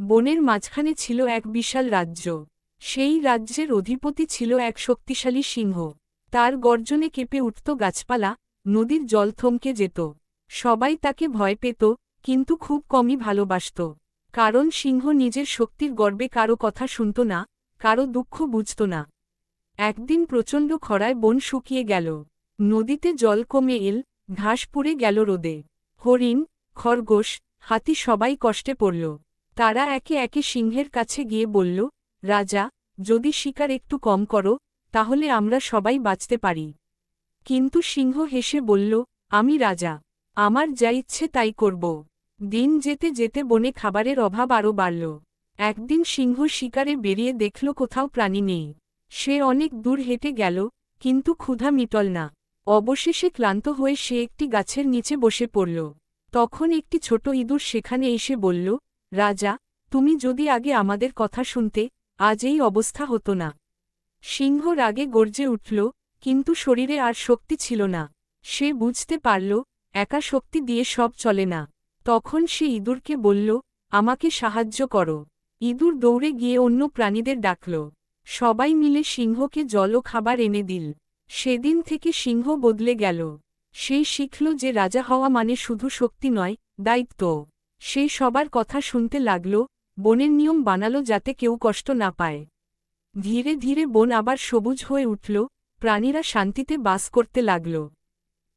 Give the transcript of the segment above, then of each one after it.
বনের মাঝখানে ছিল এক বিশাল রাজ্য। সেই রাজ্যের অধিপতি ছিল এক শক্তিশালী সিংহ। তার গর্জনে কেঁপে উঠত গাছপালা, নদীর জল থমকে যেত। সবাই তাকে ভয় পেত, কিন্তু খুব কমই ভালোবাসত। কারণ সিংহ নিজের শক্তির গর্বে কারো কথা শুনত না, কারো দুঃখ বুঝত না। একদিন প্রচণ্ড খরায় বন শুকিয়ে গেল। নদীতে জল কমে এল, ঘাস পুড়ে গেল রোদে। হরিণ, খরগোশ, হাতি সবাই কষ্টে পড়ল। তারা একে একে সিংহের কাছে গিয়ে বলল, রাজা, যদি শিকার একটু কম করো, তাহলে আমরা সবাই বাঁচতে পারি। কিন্তু সিংহ হেসে বলল, আমি রাজা, আমার যা ইচ্ছে তাই করব। দিন যেতে যেতে বনে খাবারের অভাব আরও বাড়ল। একদিন সিংহ শিকারে বেরিয়ে দেখল কোথাও প্রাণী নেই। সে অনেক দূর হেঁটে গেল, কিন্তু ক্ষুধা মিটল না। অবশেষে ক্লান্ত হয়ে সে একটি গাছের নিচে বসে পড়ল। তখন একটি ছোট ইঁদুর সেখানে এসে বলল, রাজা, তুমি যদি আগে আমাদের কথা শুনতে, আজ এই অবস্থা হতো না। সিংহ রাগে গর্জে উঠল, কিন্তু শরীরে আর শক্তি ছিল না। সে বুঝতে পারল, একা শক্তি দিয়ে সব চলে না। তখন সে ইঁদুরকে বলল, আমাকে সাহায্য করো। ইঁদুর দৌড়ে গিয়ে অন্য প্রাণীদের ডাকল। সবাই মিলে সিংহকে জল ও খাবার এনে দিল। সেদিন থেকে সিংহ বদলে গেল। সে শিখল যে রাজা হওয়া মানে শুধু শক্তি নয়, দায়িত্ব। সে সবার কথা শুনতে লাগল, বনের নিয়ম বানালো যাতে কেউ কষ্ট না পায়। ধীরে ধীরে বন আবার সবুজ হয়ে উঠল, প্রাণীরা শান্তিতে বাস করতে লাগল।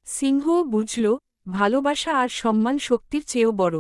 সিংহও বুঝল, ভালোবাসা আর সম্মান শক্তির চেয়েও বড়।